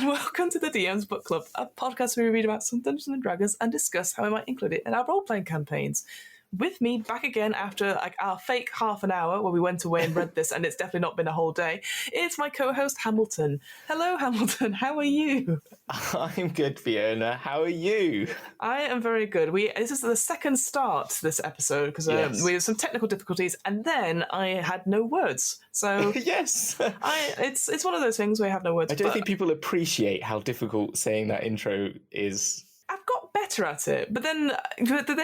and welcome to the DM's Book Club, a podcast where we read about some Dungeons and Dragons and discuss how we might include it in our role-playing campaigns. With me, back again after our fake half an hour where we went away and read this, and it's definitely not been a whole day, it's my co-host Hamilton. Hello, Hamilton. How are you? I'm good, Fiona. How are you? I am very good. This is the second start to this episode because we have some technical difficulties, and then I had no words. So yes, it's one of those things where I have no words. I don't think people appreciate how difficult saying that intro is. I've got better at it, but then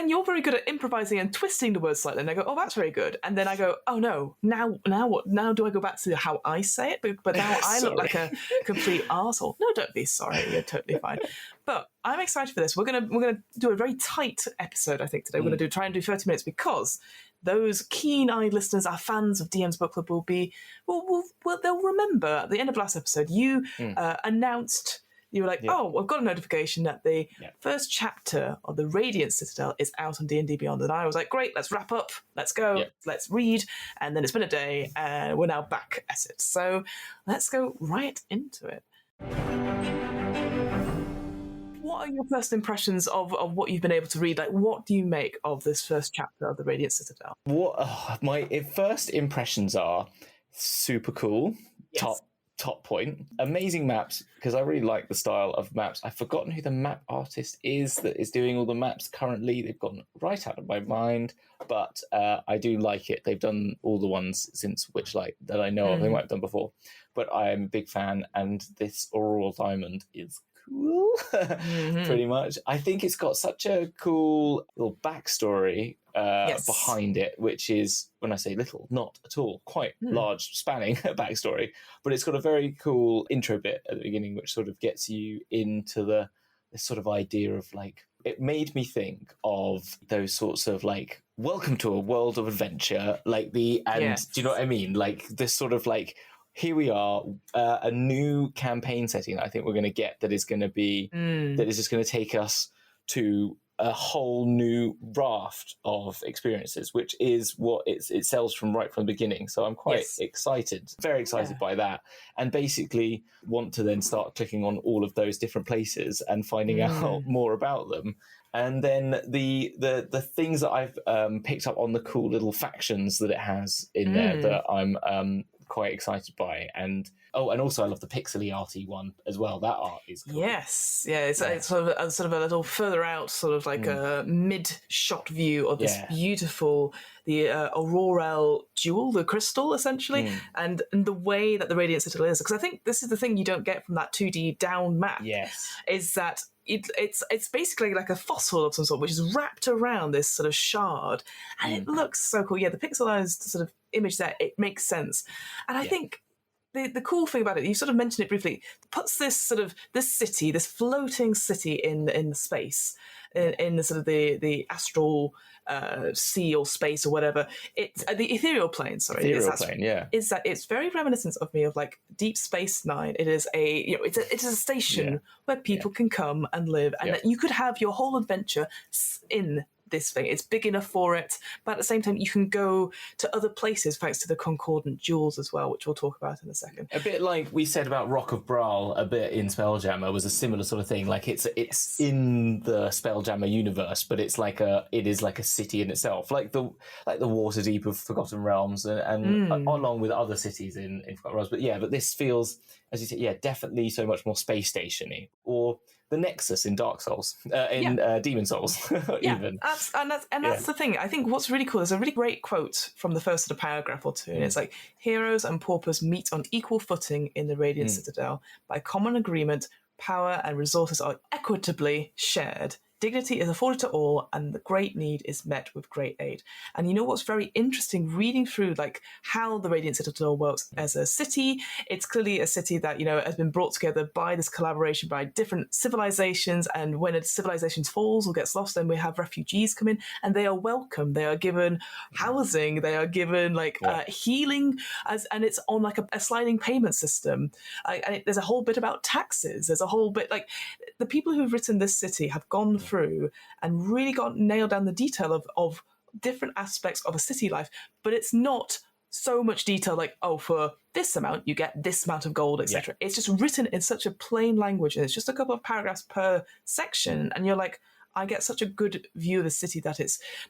you're very good at improvising and twisting the words slightly, and I go, oh, that's very good. And then I go, oh no, now what? Now do I go back to how I say it? But now I look like a complete arsehole. No, don't be sorry. You're totally fine. But I'm excited for this. We're gonna do a very tight episode, I think, today. We're gonna try and do 30 minutes because those keen-eyed listeners, our fans of DM's Book Club, they'll remember at the end of last episode you announced. You were like, oh, I've got a notification that the first chapter of the Radiant Citadel is out on D&D Beyond. And I was like, great, let's wrap up. Let's go. Let's read. And then it's been a day and we're now back at it. So let's go right into it. What are your first impressions of what you've been able to read? Like, what do you make of this first chapter of the Radiant Citadel? My first impressions are super cool. Yes. Top point. Amazing maps, because I really like the style of maps. I've forgotten who the map artist is that is doing all the maps currently. They've gone right out of my mind, but I do like it. They've done all the ones since Witchlight that I know of. They might have done before, but I am a big fan, and this Aurora Diamond is cool, pretty much. I think it's got such a cool little backstory behind it, which is, when I say little, not at all, quite large, spanning backstory. But it's got a very cool intro bit at the beginning, which sort of gets you into this sort of idea of like, it made me think of those sorts of like, welcome to a world of adventure, like do you know what I mean? Like this sort of like, here we are, a new campaign setting that I think we're going to get that is going to be, that is just going to take us to a whole new raft of experiences, which is what it sells from right from the beginning. So I'm quite excited, very excited by that, and basically want to then start clicking on all of those different places and finding out more about them. And then the things that I've picked up on the cool little factions that it has in there that I'm quite excited by. And also I love the pixely arty one as well. That art is cool. Yes, it's sort of a little further out, sort of like a mid-shot view of this beautiful, the Aurora jewel, the crystal, essentially, and the way that the Radiant Citadel is. Because I think this is the thing you don't get from that 2D down map. Yes, is that it's basically like a fossil of some sort, which is wrapped around this sort of shard, and it looks so cool. Yeah, the pixelized sort of image there, it makes sense, and I think. The cool thing about it, you sort of mentioned it briefly, puts this city, this floating city in space, in the sort of the astral sea or space or whatever. It's the ethereal plane. Sorry, is that it's very reminiscent of me of like Deep Space Nine. It is it's a station where people can come and live, and that you could have your whole adventure in this thing. It's big enough for it, but at the same time you can go to other places thanks to the Concordant Jewels as well, which we'll talk about in a second. A bit like we said about Rock of Brawl a bit in Spelljammer was a similar sort of thing. Like it's in the Spelljammer universe, but it is like a city in itself, like the Waterdeep of Forgotten Realms and along with other cities in Forgotten Realms. But this feels, as you said, definitely so much more space station-y, or the Nexus in Dark Souls, Demon Souls, even. That's the thing. I think what's really cool is a really great quote from the first sort of paragraph or two, and it's like, heroes and paupers meet on equal footing in the Radiant Citadel. By common agreement, power and resources are equitably shared. Dignity is afforded to all, and the great need is met with great aid. And you know what's very interesting, reading through like how the Radiant Citadel works as a city, it's clearly a city that, has been brought together by this collaboration by different civilizations, and when a civilization falls or gets lost, then we have refugees come in, and they are welcome. They are given housing, they are given healing, and it's on like a sliding payment system. There's a whole bit about taxes. There's a whole bit like the people who've written this city have gone through and really got nailed down the detail of different aspects of a city life, but it's not so much detail, like, oh, for this amount, you get this amount of gold, etc. It's just written in such a plain language, and it's just a couple of paragraphs per section, and you're like, I get such a good view of the city that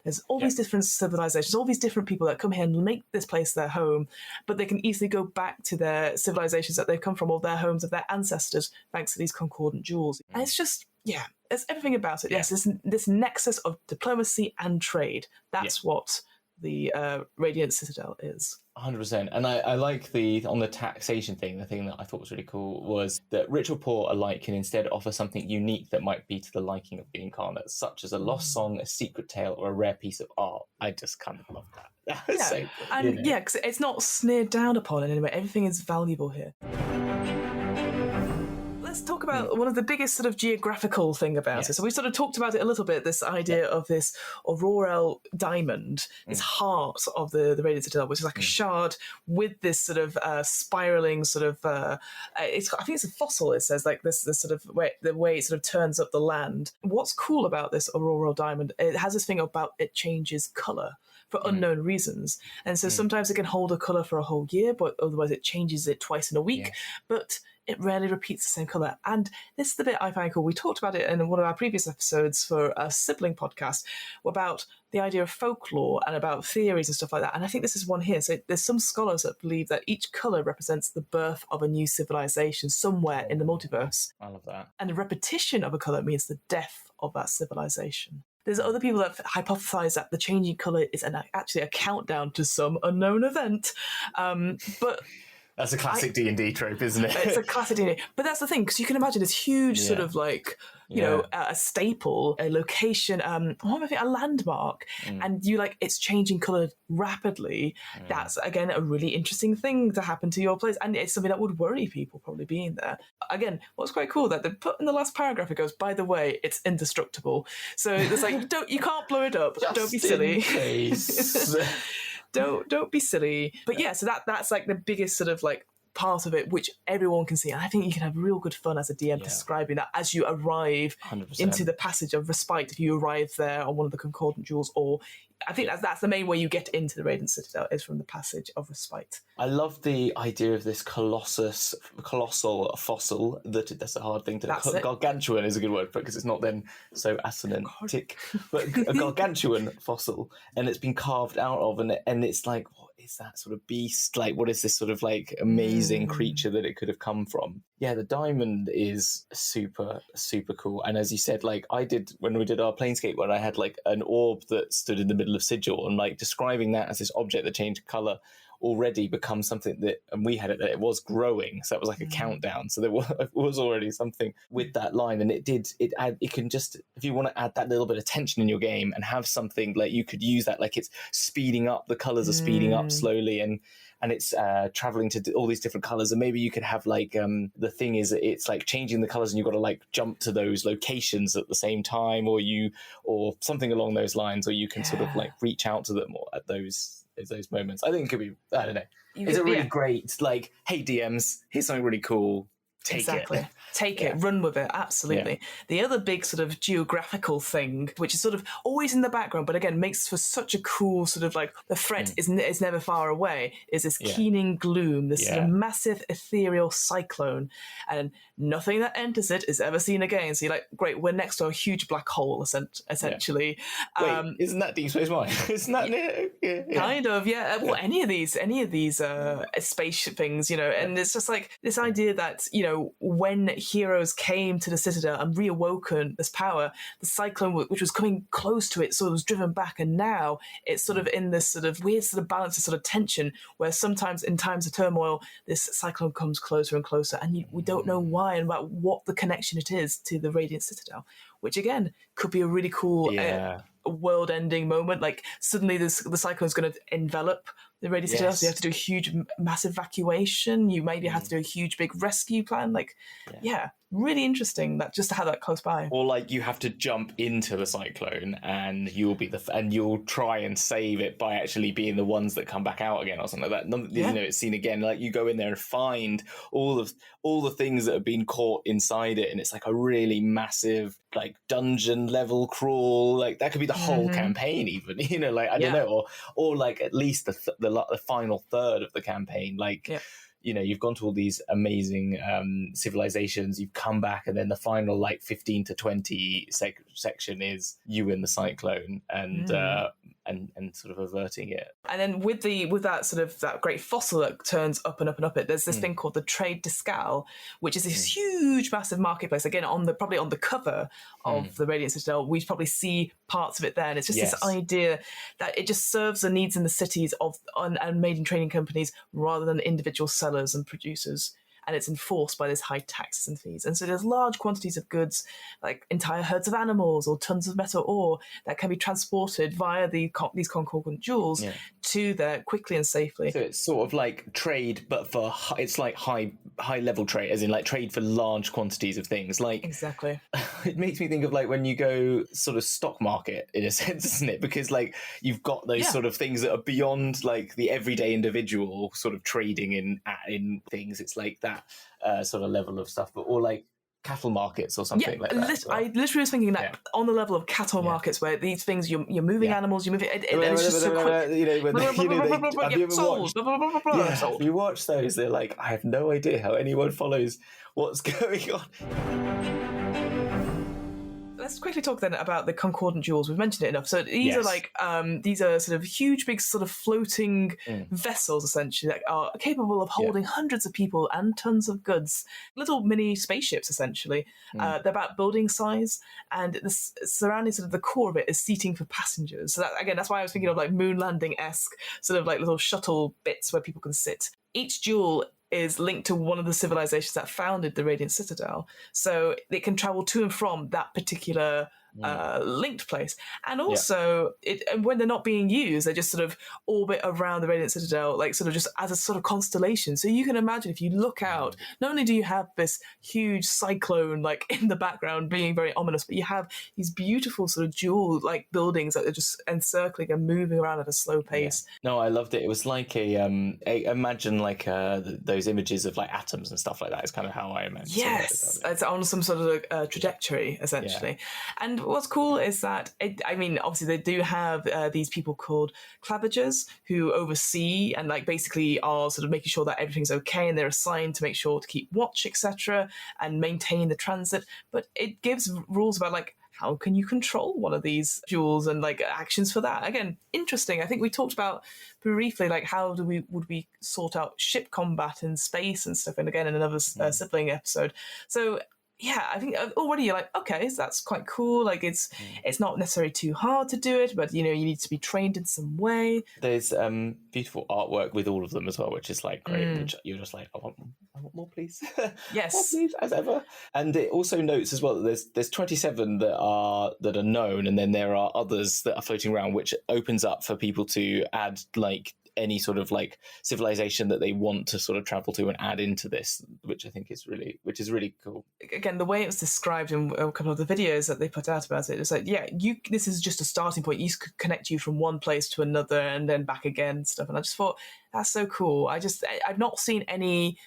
there's all these different civilizations, all these different people that come here and make this place their home, but they can easily go back to their civilizations that they've come from, or their homes of their ancestors, thanks to these concordant jewels. And it's just, there's everything about it. Yes, this nexus of diplomacy and trade. That's what the Radiant Citadel is. 100%. And I like on the taxation thing, the thing that I thought was really cool was that rich or poor alike can instead offer something unique that might be to the liking of the incarnate, such as a lost song, a secret tale, or a rare piece of art. I just kind of love that. Because it's not sneered down upon in any way. Everything is valuable here. Let's talk about one of the biggest sort of geographical thing about it. So we sort of talked about it a little bit, this idea of this Aurora Diamond, this heart of the Radiant Citadel, which is like a shard with this sort of spiraling sort of, I think it's a fossil, it says, like this sort of the way it sort of turns up the land. What's cool about this Aurora Diamond, it has this thing about it changes colour for unknown reasons. And so sometimes it can hold a colour for a whole year, but otherwise it changes it twice in a week. But it rarely repeats the same colour. And this is the bit I find cool. We talked about it in one of our previous episodes for a sibling podcast about the idea of folklore and about theories and stuff like that. And I think this is one here. So there's some scholars that believe that each colour represents the birth of a new civilization somewhere in the multiverse. I love that. And the repetition of a colour means the death of that civilization. There's other people that hypothesize that the changing colour is actually a countdown to some unknown event. But that's a classic D&D trope, isn't it? It's a classic D&D. But that's the thing, because you can imagine this huge sort of like, you know, a staple, a location, a landmark, and you like, it's changing colour rapidly. That's, again, a really interesting thing to happen to your place. And it's something that would worry people probably being there. Again, what's quite cool that they put in the last paragraph, it goes, by the way, it's indestructible. So it's like, you can't blow it up. Just don't be silly. in case. Don't be silly. But yeah, so that's like the biggest sort of like part of it, which everyone can see. And I think you can have real good fun as a DM describing that as you arrive 100%. into the passage of respite. If you arrive there on one of the Concordant Jewels, or I think that's the main way you get into the Radiant Citadel is from the passage of respite. I love the idea of this colossal fossil. That's a hard thing to. Gargantuan is a good word for it because it's not then so assonantic, but a gargantuan fossil, and it's been carved out of, and it's like, what is that sort of beast? Like, what is this sort of like amazing creature that it could have come from? Yeah, the diamond is super, super cool. And as you said, like I did when we did our Planescape, when I had like an orb that stood in the middle of Sigil, and like describing that as this object that changed colour already becomes something that, and we had it that it was growing, so that was like a countdown. So there was already something with that line, and it can just, if you want to add that little bit of tension in your game and have something like you could use that, like it's speeding up, the colours are speeding up slowly, and it's traveling to all these different colors, and maybe you could have like the thing is it's like changing the colors, and you've got to like jump to those locations at the same time, or something along those lines, or you can sort of like reach out to them at those moments. I think it could be, I don't know, it's a really great like, hey DMs, here's something really cool. Take it, run with it, absolutely. Yeah. The other big sort of geographical thing, which is sort of always in the background, but again makes for such a cool sort of like, the threat is never far away, is this keening gloom, this sort of massive ethereal cyclone, and nothing that enters it is ever seen again. So you're like, great, we're next to a huge black hole, essentially. Wait, isn't that Deep Space Nine? Isn't that kind of, yeah. Well, any of these space things, you know, and it's just like this idea that, you know, when heroes came to the Citadel and reawoken this power, the cyclone, which was coming close to it, sort of was driven back, and now it's sort of in this sort of weird sort of balance of sort of tension, where sometimes in times of turmoil, this cyclone comes closer and closer, and we don't know why and about what the connection it is to the Radiant Citadel, which again could be a really cool world-ending moment. Like suddenly the cyclone is going to envelop the Radiant Citadel, so you have to do a huge, massive evacuation. You maybe have to do a huge, big rescue plan. Like, really interesting that just to have that close by. Or like you have to jump into the cyclone, and you'll try and save it by actually being the ones that come back out again, or something like that. You know, it's seen again. Like you go in there and find all the things that have been caught inside it, and it's like a really massive like dungeon level crawl. Like that could be the whole campaign, even. You know, like I don't know, or like at least the the final third of the campaign. Like, you know, you've gone to all these amazing civilizations, you've come back, and then the final like 15 to 20 section is you in the cyclone and sort of averting it. And then with that sort of that great fossil that turns up and up and up it, there's this thing called the Trade Discal, which is this huge, massive marketplace. Again, probably on the cover of the Radiant Citadel, we probably see parts of it there. And it's just this idea that it just serves the needs in the cities and made in trading companies rather than individual sellers and producers. And it's enforced by this high taxes and fees. And so there's large quantities of goods, like entire herds of animals or tons of metal ore that can be transported via these Concordant Jewels to there quickly and safely. So it's sort of like trade, but it's like high level trade, as in like trade for large quantities of things. Like, exactly. It makes me think of like when you go sort of stock market in a sense, isn't it? Because like you've got those sort of things that are beyond like the everyday individual sort of trading in things. It's like that sort of level of stuff, or like cattle markets or something like that. I literally was thinking that on the level of cattle markets, where these things you're moving animals, you're moving, and it's just so quick. If you watch those, they're like, I have no idea how anyone follows what's going on. Let's quickly talk then about the Concordant Jewels. We've mentioned it enough. So these are like these are sort of huge, big, sort of floating vessels, essentially, that are capable of holding hundreds of people and tons of goods. Little mini spaceships, essentially. They're about building size, and the surrounding sort of the core of it is seating for passengers. So that, again, that's why I was thinking of like moon landing-esque sort of like little shuttle bits where people can sit. Each jewel is linked to one of the civilizations that founded the Radiant Citadel. So it can travel to and from that particular linked place. And also, and when they're not being used, they just sort of orbit around the Radiant Citadel, like sort of just as a sort of constellation. So you can imagine if you look out, not only do you have this huge cyclone like in the background being very ominous, but you have these beautiful sort of jewel like buildings that are just encircling and moving around at a slow pace. No, I loved it. It was like imagine like those images of like atoms and stuff like that is kind of how I imagine. Yes, it's on some sort of trajectory, essentially. And what's cool is that, obviously they do have these people called clavigers who oversee and like basically are sort of making sure that everything's okay, and they're assigned to make sure to keep watch, etc., and maintain the transit. But it gives rules about like, how can you control one of these jewels and like actions for that? Again, interesting. I think we talked about briefly like how would we sort out ship combat in space and stuff, and again in another sibling episode. So yeah, I think already you're like, okay, so that's quite cool. Like it's not necessarily too hard to do it, but you know, you need to be trained in some way. There's beautiful artwork with all of them as well, which is like great. Which you're just like, I want more, please. Yes, more, please, as ever. And it also notes as well that there's 27 that are known, and then there are others that are floating around, which opens up for people to add like any sort of like civilization that they want to sort of travel to and add into this, which I think is really cool. Again, the way it was described in a couple of the videos that they put out about it, it's like, this is just a starting point. You could connect you from one place to another and then back again and stuff. And I just thought, that's so cool. I've not seen any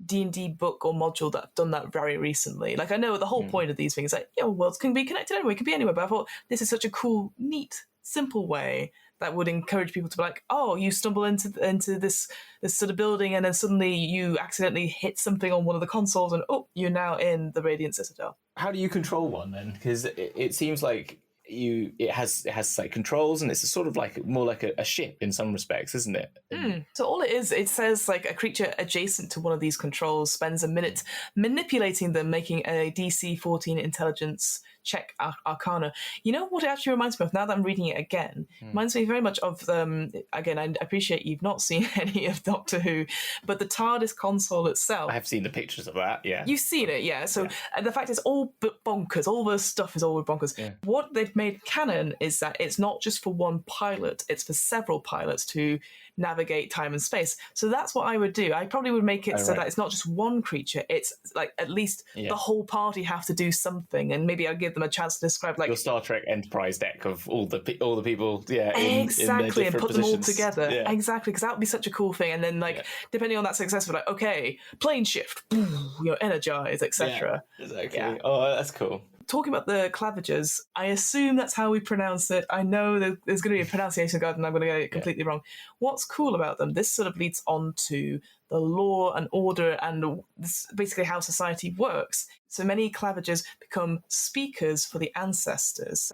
D&D book or module that have done that very recently. Like, I know the whole point of these things, like, worlds can be connected anywhere, it can be anywhere, but I thought this is such a cool, neat, simple way that would encourage people to be like, oh, you stumble into this sort of building and then suddenly you accidentally hit something on one of the consoles and you're now in the Radiant Citadel. How do you control one then? Because it seems like it has like controls, and it's sort of like more like a ship in some respects, isn't it? So all it is, it says like a creature adjacent to one of these controls spends a minute manipulating them, making a DC 14 intelligence check arcana. You know what it actually reminds me of, now that I'm reading it again? Reminds me very much of, again, I appreciate you've not seen any of Doctor Who, but the TARDIS console itself. I have seen the pictures of that, yeah. You've seen it, yeah. So the fact is all but bonkers. All the stuff is all bonkers. Yeah. What they've made canon is that it's not just for one pilot, it's for several pilots to navigate time and space. So that's what I would do. I probably would make it that it's not just one creature, it's like at least the whole party have to do something, and maybe I'll give them a chance to describe like your Star Trek Enterprise deck of all the people exactly, in and put them all together. Exactly, because that would be such a cool thing. And then depending on that success, we're like, okay, plane shift, energize, etc. Exactly. Oh, that's cool. talking about the clavigers, I assume that's how we pronounce it. I know that there's going to be a pronunciation guide and I'm going to get it completely wrong. What's cool about them, this sort of leads on to the law and order and this basically how society works. So many clavigers become speakers for the ancestors.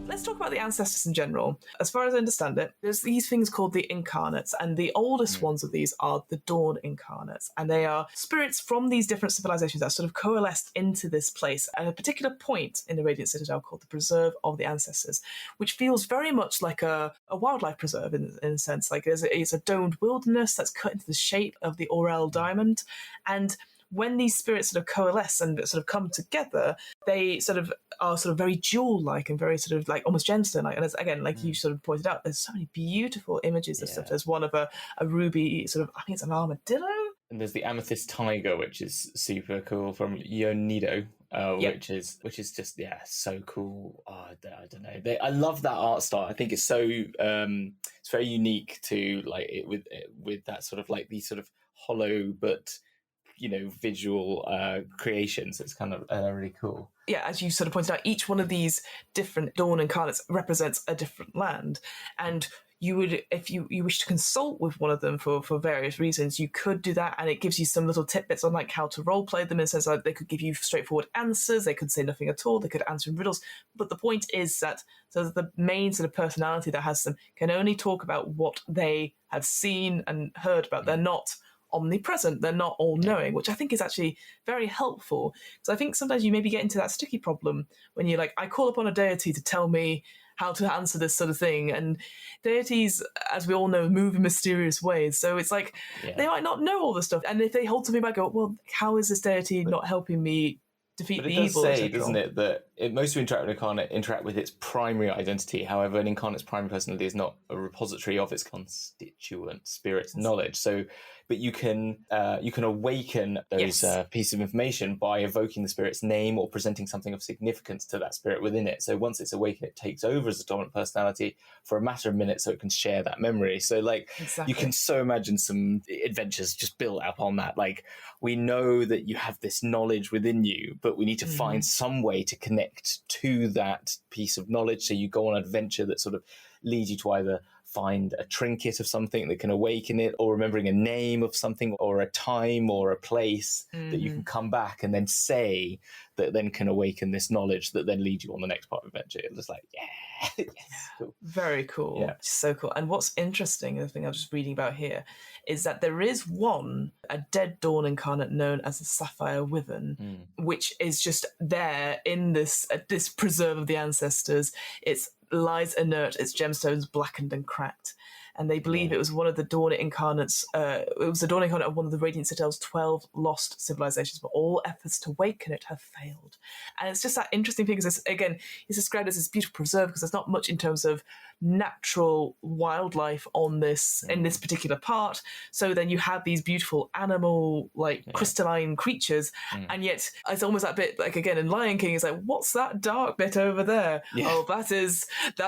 Let's talk about the ancestors in general. As far as I understand it, there's these things called the incarnates, and the oldest ones of these are the Dawn incarnates, and they are spirits from these different civilizations that sort of coalesced into this place at a particular point in the Radiant Citadel called the Preserve of the Ancestors, which feels very much like a wildlife preserve in a sense. Like it's a domed wilderness that's cut into the shape of the Aurora Diamond, and when these spirits sort of coalesce and sort of come together, they sort of are sort of very jewel-like and very sort of like almost gemstone-like. And as, again, like you sort of pointed out, there's so many beautiful images of stuff. There's one of a ruby sort of, I think it's an armadillo. And there's the amethyst tiger, which is super cool from Yonido. Which is just so cool. I don't know. I love that art style. I think it's so it's very unique to like it with that sort of like these sort of hollow but visual creations. It's kind of really cool. Yeah, as you sort of pointed out, each one of these different Dawn incarnates represents a different land, and you would, if you wish to consult with one of them for various reasons, you could do that, and it gives you some little tidbits on like how to roleplay them in a sense like they could give you straightforward answers, they could say nothing at all, they could answer in riddles, but the point is that so the main sort of personality that has them can only talk about what they have seen and heard about. They're not omnipresent, they're not all-knowing, which I think is actually very helpful. So I think sometimes you maybe get into that sticky problem when you're like, I call upon a deity to tell me how to answer this sort of thing, and deities, as we all know, move in mysterious ways, so it's like they might not know all this stuff, and if they hold something back, go, well, how is this deity not helping me defeat the evil? But it does say, doesn't it, that most who interact with an incarnate interact with its primary identity. However, an incarnate's primary personality is not a repository of its constituent spirit's knowledge. So, but you can awaken those pieces of information by evoking the spirit's name or presenting something of significance to that spirit within it. So once it's awakened, it takes over as a dominant personality for a matter of minutes, so it can share that memory. So like you can so imagine some adventures just built upon that. Like we know that you have this knowledge within you, but we need to find some way to connect to that piece of knowledge. So you go on an adventure that sort of leads you to either find a trinket of something that can awaken it, or remembering a name of something, or a time or a place that you can come back and then say that then can awaken this knowledge that then leads you on the next part of the adventure. It's just like, yes, cool. Very cool. Yeah. So cool. And what's interesting, the thing I'm just reading about here, is that there is a dead Dawn incarnate known as the Sapphire Wyvern, which is just there in this preserve of the ancestors. It's lies inert, its gemstones blackened and cracked. And they believe it was one of the Dawn incarnates, it was the Dawn incarnate of one of the Radiant Citadel's 12 lost civilizations, but all efforts to awaken it have failed. And it's just that interesting thing, because again, it's described as this beautiful preserve because there's not much in terms of natural wildlife on this in this particular part. So then you have these beautiful animal, crystalline creatures, and yet it's almost that bit, like again in Lion King, it's like, what's that dark bit over there? Yeah. Oh, that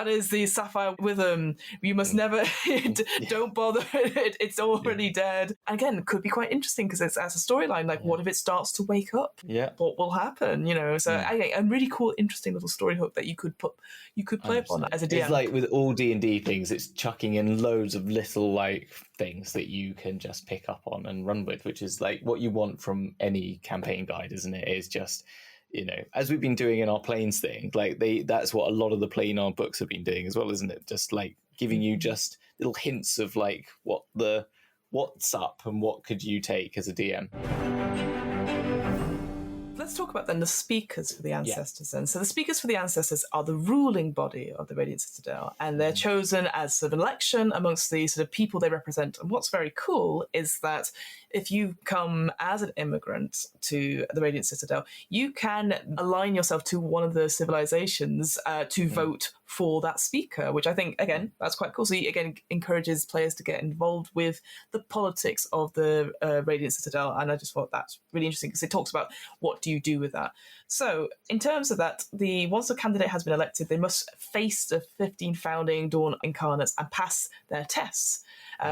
is the Sapphire Wyvern. You must never... Don't bother. It's already dead. And again, could be quite interesting because it's as a storyline. Like, what if it starts to wake up? Yeah, what will happen? So a really cool, interesting little story hook that you could play upon as a DM. It's like with all D&D things, it's chucking in loads of little like things that you can just pick up on and run with, which is like what you want from any campaign guide, isn't it? Is just, as we've been doing in our Planes thing, like that's what a lot of the Planar books have been doing as well, isn't it? Just like giving you just little hints of like what's up and what could you take as a DM. Let's talk about then the speakers for the ancestors then. So the speakers for the ancestors are the ruling body of the Radiant Citadel, and they're chosen as sort of an election amongst the sort of people they represent. And what's very cool is that if you come as an immigrant to the Radiant Citadel, you can align yourself to one of the civilizations to vote for that speaker, which I think, again, that's quite cool. So he, again, encourages players to get involved with the politics of the Radiant Citadel, and I just thought that's really interesting because it talks about what do you do with that. So in terms of that, once a candidate has been elected, they must face the 15 founding Dawn incarnates and pass their tests.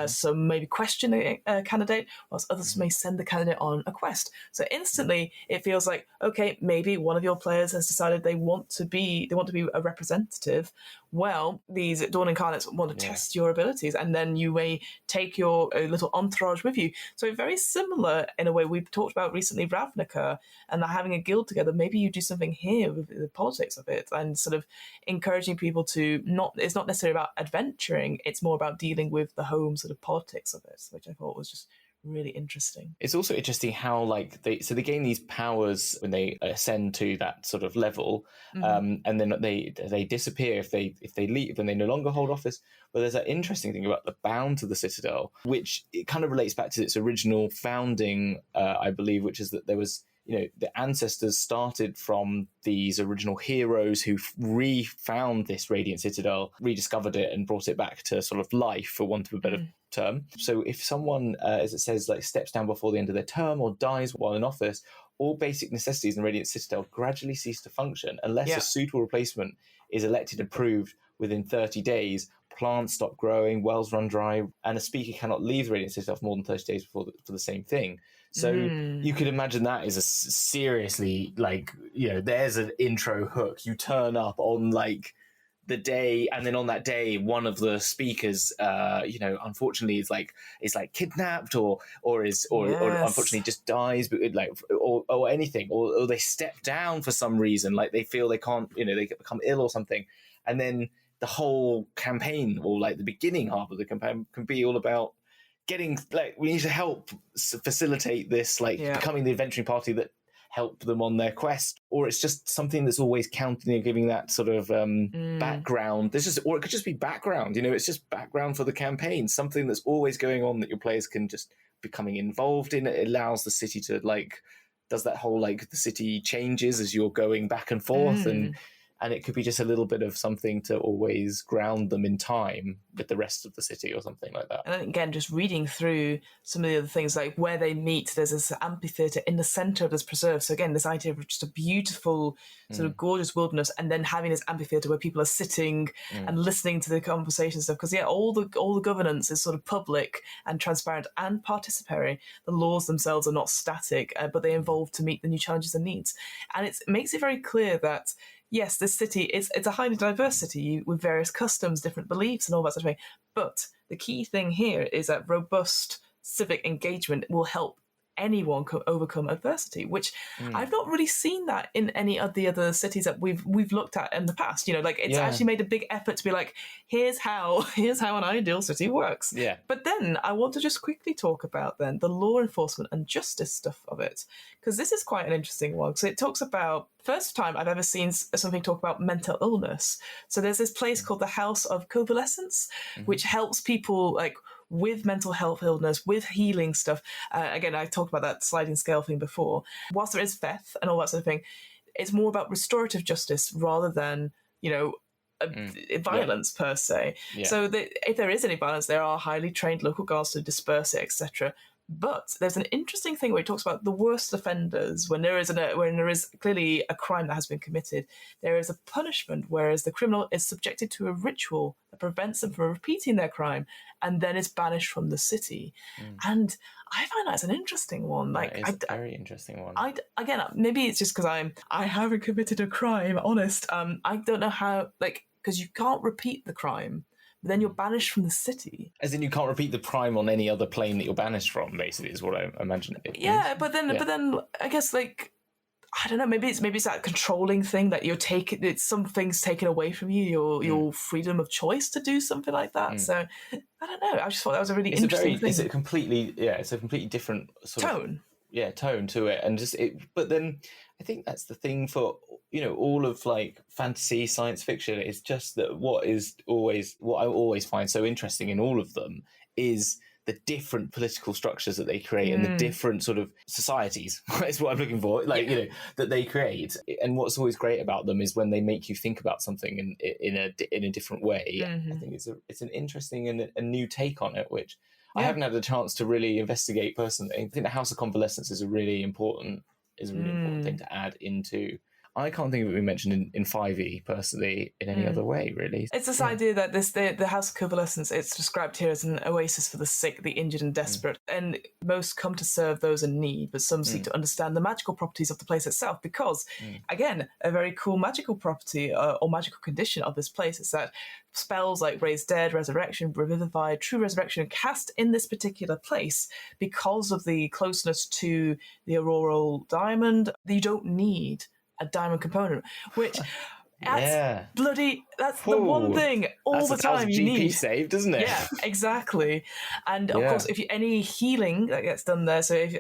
Some maybe question a candidate, whilst others may send the candidate on a quest. So instantly, it feels like, okay, maybe one of your players has decided they want to be a representative. Well, these Dawn Incarnates want to test your abilities, and then you may take your little entourage with you. So very similar in a way. We've talked about recently Ravnica and having a guild together. Maybe you do something here with the politics of it and sort of encouraging people to it's not necessarily about adventuring, it's more about dealing with the home sort of politics of it, which I thought was just really interesting. It's also interesting how they gain these powers when they ascend to that sort of level, and then they disappear if they leave and they no longer hold office. But there's that interesting thing about the bound to the Citadel, which it kind of relates back to its original founding, I believe, which is that there was, the ancestors started from these original heroes who re-found this Radiant Citadel, rediscovered it, and brought it back to sort of life, for want of a better term. So if someone, as it says, steps down before the end of their term or dies while in office, all basic necessities in Radiant Citadel gradually cease to function unless a suitable replacement is elected and approved within 30 days. Plants stop growing, wells run dry, and a speaker cannot leave the Radiant Citadel for more than 30 days for the same thing. So you could imagine that is a seriously, there's an intro hook. You turn up on the day, and then on that day, one of the speakers, unfortunately is kidnapped or unfortunately just dies, but or anything, or they step down for some reason, they feel they can't, they become ill or something, and then the whole campaign, or the beginning half of the campaign, can be all about getting, we need to help facilitate this, becoming the adventuring party that help them on their quest, or it's just something that's always counting and giving that sort of background. Or it could just be background, it's just background for the campaign, something that's always going on that your players can just becoming involved in. It allows the city to does that whole the city changes as you're going back and forth, and it could be just a little bit of something to always ground them in time with the rest of the city or something like that. And then again, just reading through some of the other things, like where they meet, there's this amphitheatre in the centre of this preserve. So again, this idea of just a beautiful, sort of gorgeous wilderness, and then having this amphitheatre where people are sitting and listening to the conversation stuff. Because all the governance is sort of public and transparent and participatory. The laws themselves are not static, but they evolve to meet the new challenges and needs. And it makes it very clear that yes, this city it's a highly diverse city with various customs, different beliefs, and all that sort of thing. But the key thing here is that robust civic engagement will help anyone overcome adversity, which I've not really seen that in any of the other cities that we've looked at in the past. It's actually made a big effort to be here's how an ideal city works. Yeah. But then I want to just quickly talk about then the law enforcement and justice stuff of it, because this is quite an interesting one. So it talks about, first time I've ever seen something talk about mental illness. So there's this place called the House of Convalescence, which helps people with mental health illness, with healing stuff. Again, I talked about that sliding scale thing before. Whilst there is theft and all that sort of thing, it's more about restorative justice rather than, violence per se. Yeah. So if there is any violence, there are highly trained local guards to disperse it, etc. But there's an interesting thing where he talks about the worst offenders. When there is clearly a crime that has been committed, there is a punishment, whereas the criminal is subjected to a ritual that prevents them from repeating their crime and then is banished from the city. And I find that's an interesting one. It's a very interesting one. Again, maybe it's just because I haven't committed a crime, honest. I don't know how, because you can't repeat the crime. Then you're banished from the city. As in, you can't repeat the crime on any other plane that you're banished from, basically, is what I imagine it is. Yeah, but then I guess I don't know, maybe it's that controlling thing that you're taking, it's some things taken away from you, your freedom of choice to do something like that. So I don't know. I just thought that was a really interesting thing. It's a completely different sort tone. Tone to it, and but then I think that's the thing for all of fantasy, science fiction. It's just that what I always find so interesting in all of them is the different political structures that they create and the different sort of societies. Is what I'm looking for. That they create. And what's always great about them is when they make you think about something in a different way. I think it's an interesting and a new take on it, which I haven't had a chance to really investigate personally. I think the House of Convalescence is a really important thing to add into. I can't think of it being mentioned in 5e personally in any other way, really. It's this idea that the House of Covalescence, it's described here as an oasis for the sick, the injured and desperate, and most come to serve those in need, but some seek to understand the magical properties of the place itself, because, again, a very cool magical property or magical condition of this place is that spells like Raise Dead, Resurrection, Revivify, True Resurrection cast in this particular place because of the closeness to the Aurora Diamond. You don't need a diamond component, which that's the one thing all the time you need. Saved, isn't it? Yeah, exactly. And of course, if any healing that gets done there, so if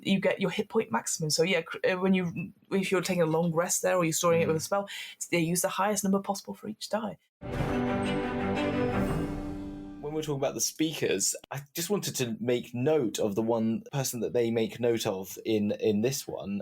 you get your hit point maximum. So yeah, if you're taking a long rest there or you're storing it with a spell, they use the highest number possible for each die. When we're talking about the speakers, I just wanted to make note of the one person that they make note of in this one,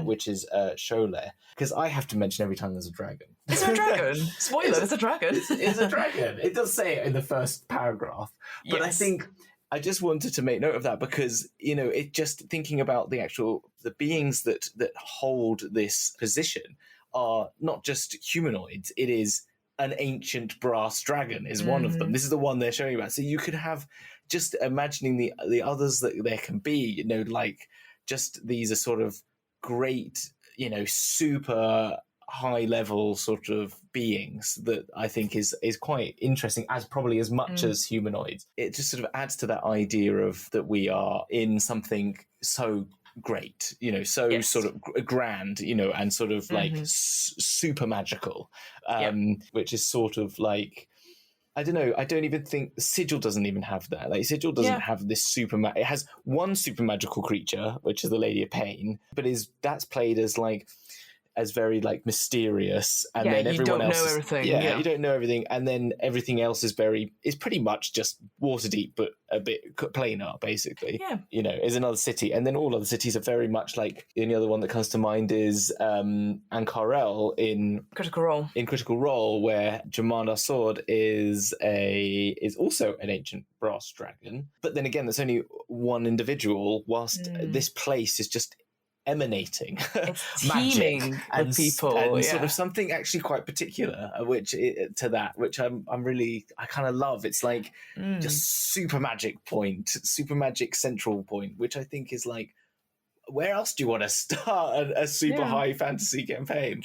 which is Sholeh, because I have to mention every time there's a dragon. Is there a dragon? Spoiler, there's a dragon. It's a dragon. It does say it in the first paragraph. But I think I just wanted to make note of that because, it just thinking about the beings that hold this position are not just humanoids. It is an ancient brass dragon is one of them. This is the one they're showing about. So you could have, just imagining the others that there can be, like just these are sort of great, super high level sort of beings that I think is quite interesting, as probably as much as humanoids. It just sort of adds to that idea of that we are in something so great, sort of grand, and sort of like super magical, which is sort of like, I don't know, I don't even think Sigil doesn't even have that. Like Sigil doesn't have this it has one super magical creature, which is the Lady of Pain, but that's played as very like mysterious, and then everyone else know everything. You don't know everything, and then everything else is pretty much just Waterdeep, but a bit plainer, basically. Is another city, and then all other cities are very much like, the only other one that comes to mind is Ankarel in Critical Role, where Jamandar's sword is also an ancient brass dragon, but then again, there's only one individual, whilst this place is just emanating it's magic and people and sort of something actually quite particular, which I'm really, I kind of love. It's like just super magic central point, which I think is like, where else do you want to start a super high fantasy campaign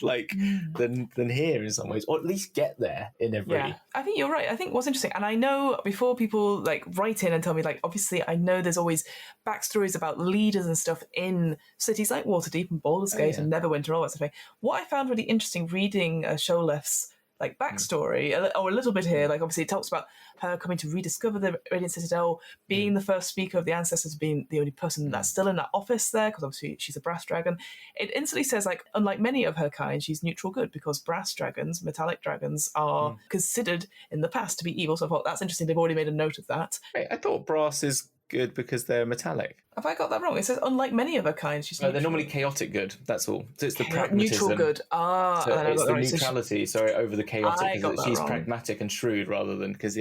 than here in some ways, or at least get there in every. Yeah, I think you're right. I think what's interesting, and I know before people write in and tell me, obviously I know there's always backstories about leaders and stuff in cities like Waterdeep and Baldur's Gate and Neverwinter and all that sort of thing. What I found really interesting reading Sholeth's backstory, or a little bit here, obviously it talks about her coming to rediscover the Radiant Citadel, being the first speaker of the ancestors, being the only person that's still in that office there, because obviously she's a brass dragon. It instantly says, unlike many of her kind, she's neutral good, because brass dragons, metallic dragons, are considered in the past to be evil. So I thought that's interesting. They've already made a note of that. Wait, I thought brass is good because they're metallic. Have I got that wrong? It says, unlike many of her kind, she's neutral. They're normally chaotic good, that's all. So it's the pragmatism. Neutral good. So it's the neutrality, over the chaotic. She's wrong. Pragmatic and shrewd rather than, because,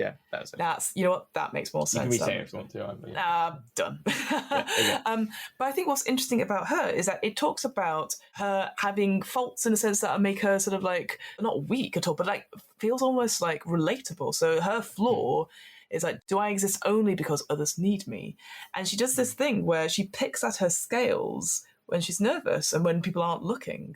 that's, you know what, that makes more sense. You can retake if you want to. Done. But I think what's interesting about her is that it talks about her having faults in a sense that make her sort of not weak at all, but feels almost relatable. So her flaw is do I exist only because others need me? And she does this thing where she picks at her scales when she's nervous and when people aren't looking,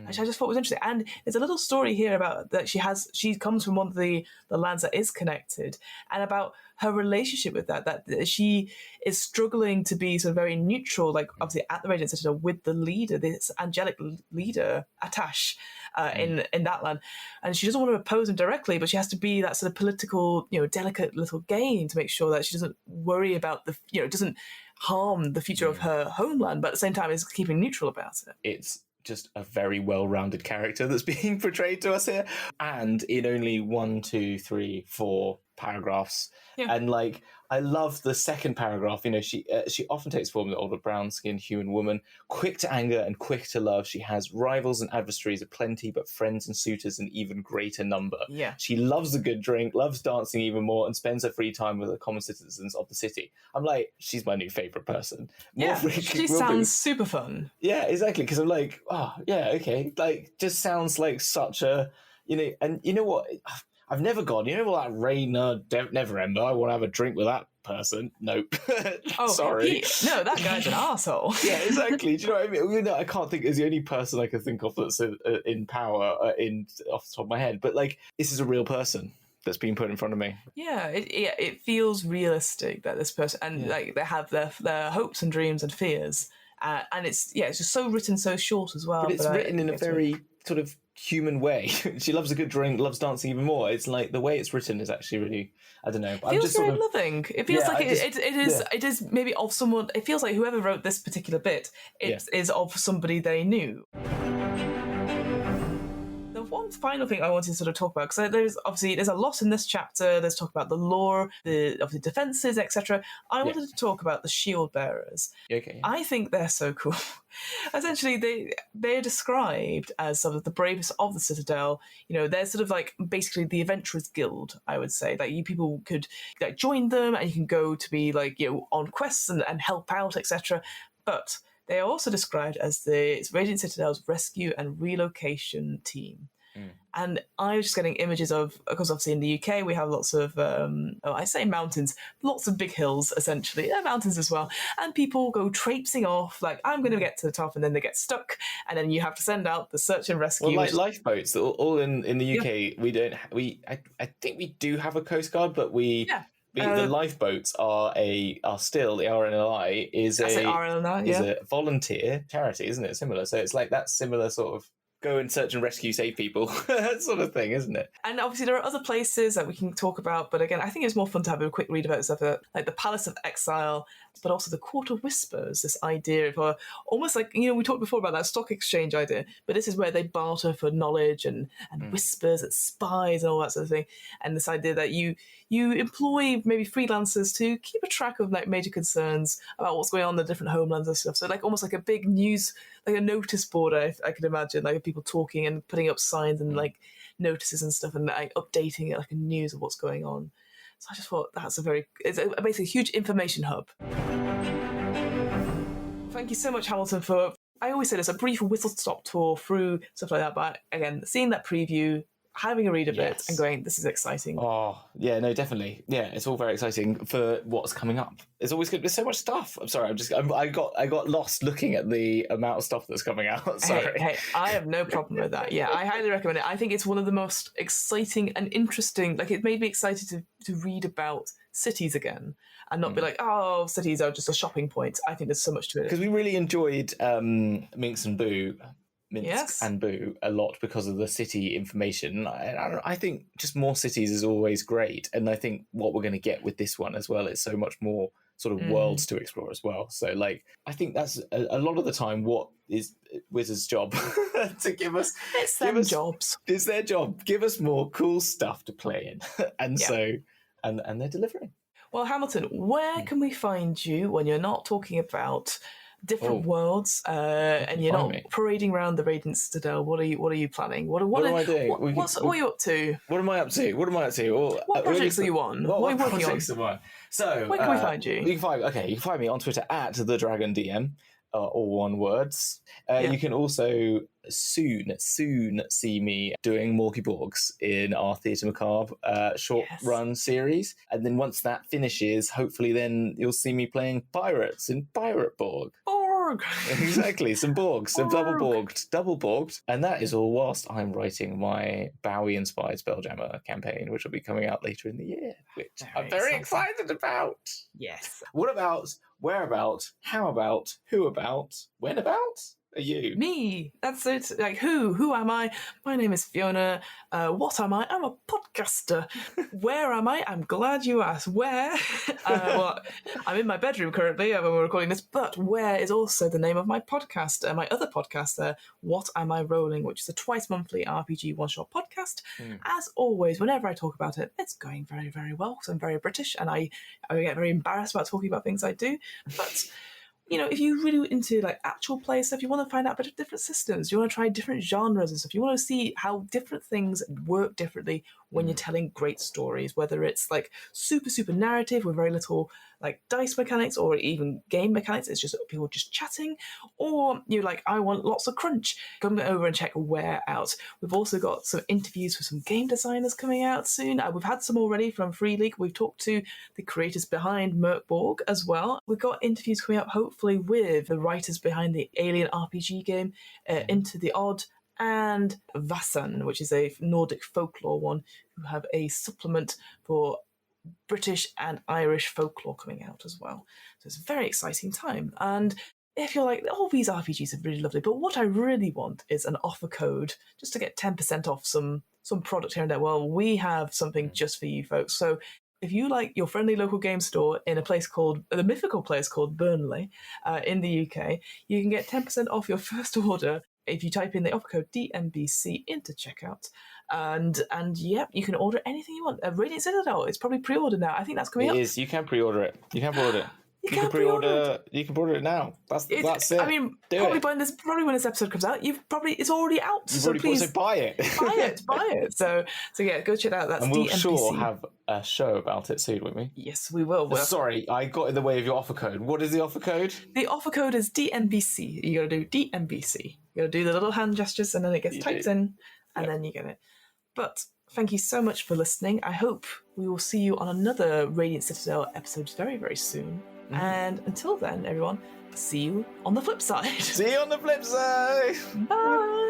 which I just thought was interesting. And there's a little story here about that she comes from one of the lands that is connected, and about her relationship with that she is struggling to be sort of very neutral, obviously at the Radiant Citadel with the leader, this angelic leader, Atash, in that land. And she doesn't want to oppose him directly, but she has to be that sort of political, delicate little game to make sure that she doesn't worry about doesn't harm the future of her homeland, but at the same time is keeping neutral about it. It's just a very well-rounded character that's being portrayed to us here. And in only 1, 2, 3, 4 paragraphs. Yeah. And like, I love the second paragraph. You know, she often takes form of the older brown-skinned human woman, quick to anger and quick to love. She has rivals and adversaries aplenty, but friends and suitors in even greater number. Yeah. She loves a good drink, loves dancing even more, and spends her free time with the common citizens of the city. I'm like, she's my new favorite person. She sounds super fun. Yeah, exactly. Because I'm like, oh yeah, okay. Like, just sounds like such a, you know. And you know what? I've never gone, you know what, that Rainer Never Ember, I want to have a drink with that person. Nope. Sorry. No, that guy's an arsehole. Yeah, exactly. Do you know what I mean? You know, I can't think, is the only person I can think of that's in power off the top of my head. But like, this is a real person that's being put in front of me. Yeah, it feels realistic that this person, and like they have their hopes and dreams and fears. And it's just so written so short as well. But it's written in a very sort of human way. She loves a good drink, loves dancing even more. It's like the way it's written is actually really, I don't know. It feels very loving. It feels like it is maybe of someone. It feels like whoever wrote this particular bit, is of somebody they knew. The one final thing I wanted to sort of talk about, because there's a lot in this chapter. There's talk about the lore, of the defenses, etc. I wanted to talk about the Shieldbearers. Okay. I think they're so cool. Essentially, they're described as sort of the bravest of the Citadel. You know, they're sort of like basically the Adventurers Guild, I would say. Like, you people could like join them, and you can go to be like, you know, on quests and help out, etc. But they are also described as the Radiant Citadel's rescue and relocation team. And I was just getting images of, because obviously in the UK we have lots of, I say mountains, lots of big hills essentially, mountains as well. And people go traipsing off, like, I'm going to get to the top, and then they get stuck, and then you have to send out the search and rescue. Well, like lifeboats, all in the UK, we don't. I think we do have a coast guard, but we. Yeah. The lifeboats are still the RNLI is a volunteer charity, isn't it? Similar, so it's like that similar sort of go and search and rescue, save people, sort of thing, isn't it? And obviously there are other places that we can talk about, but again, I think it's more fun to have a quick read about stuff like the Palace of Exile, but also the Court of Whispers, this idea of almost like, you know, we talked before about that stock exchange idea, but this is where they barter for knowledge and whispers and spies and all that sort of thing. And this idea that you employ maybe freelancers to keep a track of like major concerns about what's going on in the different homelands and stuff. So like almost like a big news, like a notice board, I could imagine, like people talking and putting up signs and like notices and stuff, and like updating it, like a news of what's going on. So I just thought it's basically a huge information hub. Thank you so much, Hamilton, for, I always say this, a brief whistle-stop tour through stuff like that, but again, seeing that preview, having a read of it and going, this is exciting. Oh, yeah, no, definitely. Yeah, it's all very exciting for what's coming up. It's always good. There's so much stuff. I'm sorry, I got lost looking at the amount of stuff that's coming out. Sorry. Hey, I have no problem with that. Yeah, I highly recommend it. I think it's one of the most exciting and interesting, like it made me excited to read about cities again and not be like, oh, cities are just a shopping point. I think there's so much to it. Because we really enjoyed Minx and Boo. And Boo a lot because of the city information. I think just more cities is always great, and I think what we're going to get with this one as well is so much more sort of worlds to explore as well. So like, I think that's a lot of the time what is Wizards' job to give us. It's their jobs. It's their job. Give us more cool stuff to play in, and so they're delivering. Well, Hamilton, where can we find you when you're not talking about different worlds and you're not parading around the Radiant Citadel? What are you planning? What am I doing? What are you up to? What am I up to? What projects are you on? What are you working on? So where can we find you? You can find me on Twitter at @TheDragonDM, all one words. You can also soon see me doing Morky Borgs in our Theatre Macabre short run series, and then once that finishes, hopefully then you'll see me playing pirates in Pirate Borg. Exactly, some Borgs, some double borged, and that is all whilst I'm writing my Bowie-inspired Spelljammer campaign, which will be coming out later in the year, which I'm very excited about. Yes. What about, where about, how about, who about, when about? are you? Me. That's it. Like, who am I? My name is Fiona. What am I? I'm a podcaster. Where am I? I'm glad you asked. Where? Well, I'm in my bedroom currently when we're recording this, but where is also the name of my podcast, my other podcast, What Am I Rolling, which is a twice monthly RPG one-shot podcast. As always, whenever I talk about it, it's going very, very well, because I'm very British, and I get very embarrassed about talking about things I do, but... if you're really into like actual play stuff, you want to find out about different systems, you want to try different genres and stuff, you want to see how different things work differently when you're telling great stories, whether it's like super, super narrative with very little like dice mechanics or even game mechanics, it's just people just chatting, or you're like, I want lots of crunch, come over and check Where out. We've also got some interviews with some game designers coming out soon. We've had some already from Free League. We've talked to the creators behind Merkborg as well. We've got interviews coming up hopefully with the writers behind the Alien RPG game, Into the Odd, and Vasan, which is a Nordic folklore one, who have a supplement for British and Irish folklore coming out as well. So it's a very exciting time. And if you're like, all these RPGs are really lovely, but what I really want is an offer code just to get 10% off some product here and there. Well, we have something just for you folks. So if you like your friendly local game store in a place called, the mythical place called Burnley in the UK, you can get 10% off your first order if you type in the offer code DMBC into checkout. And yeah, you can order anything you want. Radiant Citadel, it's probably pre-ordered now. I think that's coming up. It is. You can pre-order it. You can pre-order it. You can pre-order it. You can pre-order it now. That's it. I mean, probably when this episode comes out, it's already out. Please buy it. buy it. So yeah, go check that out. That's and we'll DMPC. sure have a show about it soon, won't we? Yes, we will. Sorry, I got in the way of your offer code. What is the offer code? The offer code is DMBC. You got to do DMBC. You got to do the little hand gestures, and then it gets typed in, and then you get it. But thank you so much for listening. I hope we will see you on another Radiant Citadel episode very, very soon. And until then, everyone, see you on the flip side. See you on the flip side. Bye.